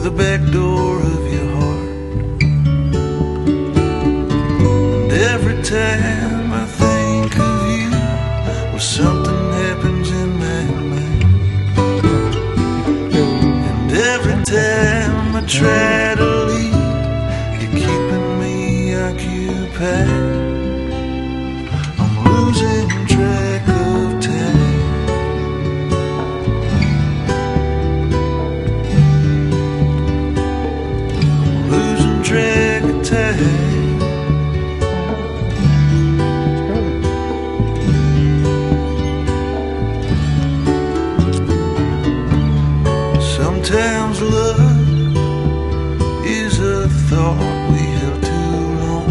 the back door of your heart. And every time I think of you, well, something happens in my mind. And every time I try to leave, you're keeping me occupied. I'm losing track of time. Track of time. Sometimes love is a thought we held too long.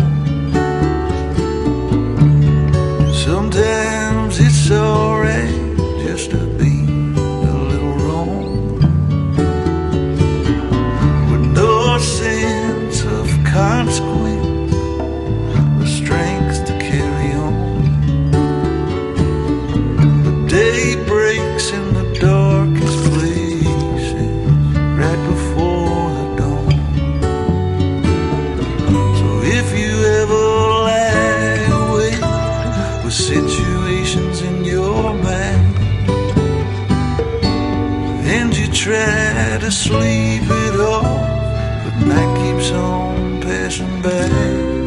Sometimes it's alright just to be a little wrong, with no sense of consequence, the strength to carry on. The day breaks in the darkest places right before the dawn. So if you ever lie awake with situations in your mind, and you try to sleep it off, but night keeps on passing by.